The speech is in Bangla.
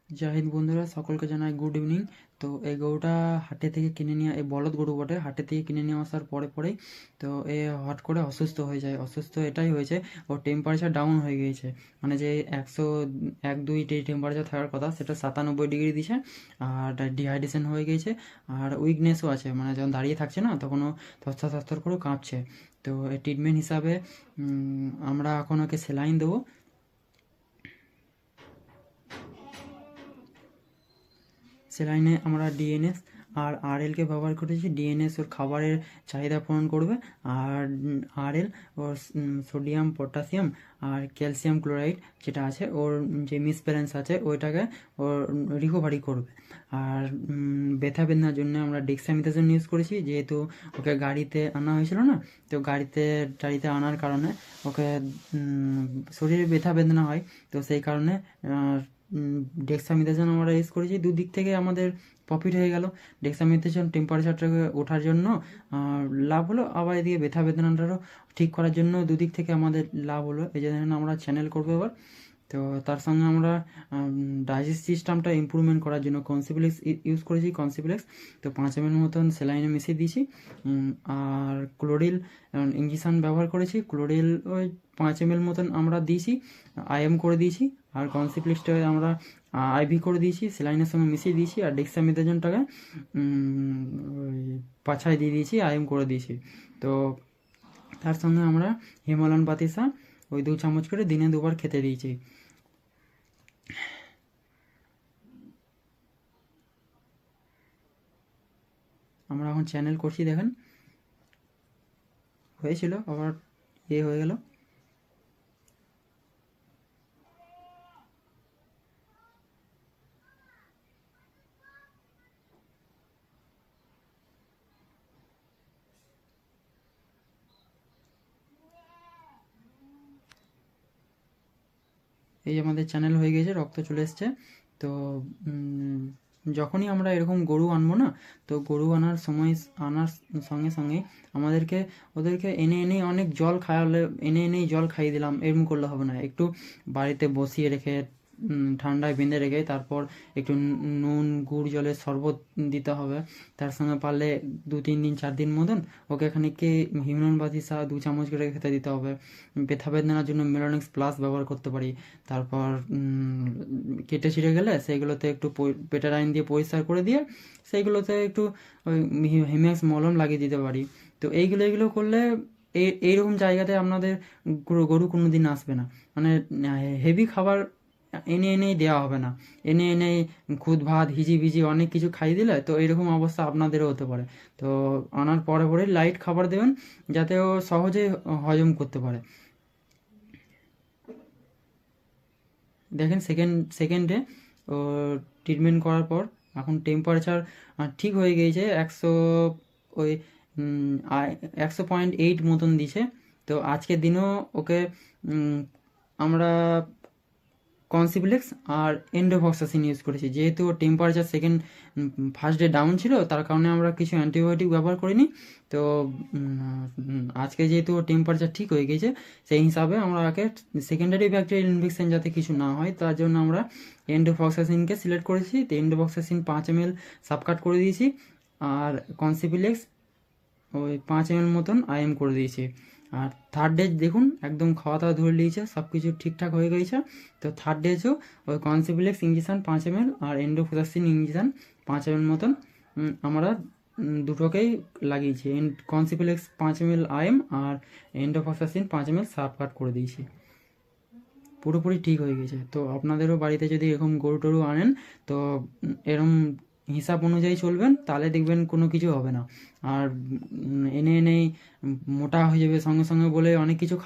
জাহিদ বন্ধুরা সকলকে জানাই গুড ইভিনিং। তো এই গরুটা হাটে থেকে কিনে নিয়ে, এই বলদ গরু বটে, হাটে থেকে কিনে নিয়ে আসার পরেই তো এ হট করে অসুস্থ হয়ে যায়। অসুস্থ এটাই হয়েছে, ওর টেম্পারেচার ডাউন হয়ে গিয়েছে। মানে যে 101-2 টেম্পারেচার থাকার কথা সেটা 97 ডিগ্রি দিছে। আর ডিহাইড্রেশন হয়ে গিয়েছে, আর উইকনেসও আছে, মানে যখন দাঁড়িয়ে থাকছে না তখন ও থরথর থরথর করে কাঁপছে। তো এই ট্রিটমেন্ট হিসাবে আমরা এখন ওকে স্যালাইন দেবো। স্যালাইনে আমরা ডিএনএস আর আরএলকে ব্যবহার করেছি। ডিএনএস ওর খাবারের চাহিদা পূরণ করবে, আর আরএল ওর সোডিয়াম, পটাশিয়াম আর ক্যালসিয়াম ক্লোরাইড যেটা আছে, ওর যে মিসব্যালেন্স আছে ওইটাকে ওর রিকভারি করবে। আর ব্যথা বেদনার জন্য আমরা ডেক্সামিথাসোন ইউজ করেছি, যেহেতু ওকে গাড়িতে আনা হয়েছিল না, তো গাড়িতে আনার কারণে ওকে শরীরে ব্যথা বেদনা হয়। তো সেই কারণে ডেক্সামিথাসোন আমরা ইউজ করেছি। দুদিক থেকে আমাদের প্রফিট হয়ে গেল। ডেক্সামিথাসোন টেম্পারেচারটাকে ওঠার জন্য লাভ হলো, আবার এদিকে ব্যথা বেদনাটারও ঠিক করার জন্য দুদিক থেকে আমাদের লাভ হলো। এই জন্য আমরা চ্যানেল করবো এবার। তো তার সঙ্গে আমরা ডাইজেস্ট সিস্টেমটা ইমপ্রুভমেন্ট করার জন্য কনসিপ্লেক্স ইউজ করেছি। কনসিপ্লেক্স তো 5 ml মতন স্যালাইনে মিশিয়ে দিয়েছি। আর ক্লোরিল ইঞ্জেকশন ব্যবহার করেছি। ক্লোরিল ওই 5 ml মতন আমরা দিয়েছি, আইএম করে দিয়েছি। আর কনসিপ্লেক্সটা আমরা আইভি করে দিয়েছি, স্যালাইনের সঙ্গে মিশিয়ে দিয়েছি। আর ডেক্সামিথাসোনটাকে ওই পাছায় দিয়ে দিয়েছি, আইএম করে দিয়েছি। তো তার সঙ্গে আমরা হিমালয়ান পাতিসা ওই 2 চামচ করে দিনে 2 বার খেতে দিয়েছি। আমরা এখন চ্যানেল করছি, দেখেন হয়েছিল আবার হয়ে গেল। এই আমাদের চ্যানেল হয়ে গেছে, রক্ত চলে এসছে। তো যখনই আমরা এরকম গরু আনবো না, তো গরু আনার সময় আনার সঙ্গে সঙ্গে আমাদেরকে ওদেরকে এনে অনেক জল খাওয়ালে, এনেই জল খাইয়ে দিলাম এরকম করলে হবে না। একটু বাড়িতে বসিয়ে রেখে ঠান্ডায় বেঁধে রেখে তারপর একটু নুন গুড় জলের শরবত দিতে হবে। তার সঙ্গে পারলে 2-3 দিন 4 দিন মতন ওকে খানিককে হিমনন বাতিসা 2 চামচ করে খেতে দিতে হবে। ব্যথা বেদনার জন্য মেলোনিক্স প্লাস ব্যবহার করতে পারি। তারপর কেটে ছিঁড়ে গেলে সেইগুলোতে একটু পেটারাইন দিয়ে পরিষ্কার করে দিয়ে সেইগুলোতে একটু ওই হিম্যাক্স মলম লাগিয়ে দিতে পারি। তো এইগুলো করলে এইরকম জায়গাতে আপনাদের গরু কোনো দিন আসবে না। মানে হেভি খাবার এনেই দেওয়া হবে না। এনেই খুদ ভাত হিজিবিজি অনেক কিছু খাইয়ে দিলে তো এরকম অবস্থা আপনাদেরও হতে পারে। তো আনার পরে লাইট খাবার দেবেন, যাতে ও সহজে হজম করতে পারে। দেখেন সেকেন্ডে ও ট্রিটমেন্ট করার পর এখন টেম্পারেচার ঠিক হয়ে গিয়েছে। ওই 100.8 মতন দিছে। তো আজকের দিনও ওকে আমরা কনসিপ্লেক্স আর এন্ডোভক্সাসিন ইউজ করেছি, যেহেতু টেম্পারেচার ফার্স্ট ডে ডাউন ছিল, তার কারণে আমরা কিছু অ্যান্টিবায়োটিক ব্যবহার করিনি। তো আজকে যেহেতু টেম্পারেচার ঠিক হয়ে গেছে, সেই হিসাবে আমরা ওকে সেকেন্ডারি ব্যাকটেরিয়াল ইনফেকশন যাতে কিছু না হয় তার জন্য আমরা এন্ডোভক্সাসিনকে সিলেক্ট করেছি। তো এন্ডোভক্সাসিন 5 ml সাবকাট করে দিয়েছি, আর কনসিপ্লেক্স ওই 5 ml মতন আইএম করে দিয়েছি। আর থার্ড ডে দেখুন একদম খাওয়া দাওয়া ধরে নিয়েছে, সব কিছু ঠিকঠাক হয়ে গেছে। তো থার্ড ডেজও ওই কনসিপ্লেক্স ইঞ্জেকশন 5 ml আর এন্ডোফ্লাক্সিন ইঞ্জেকশন 5 ml মতন আমরা দুটোকেই লাগিয়েছি। কনসিপ্লেক্স 5 ml আইএম আর এন্ডোফ্লাক্সিন 5 ml সাব কাট করে দিয়েছি। পুরোপুরি ঠিক হয়ে গেছে। তো আপনাদেরও বাড়িতে যদি এরকম গরু টরু আনেন, তো এরকম হিসাব অনুযায়ী চলবেন, তাহলে দেখবেন কোনো কিছু হবে না। আর এনেই মোটা হয়ে যাবে সঙ্গে সঙ্গে বলে অনেক কিছু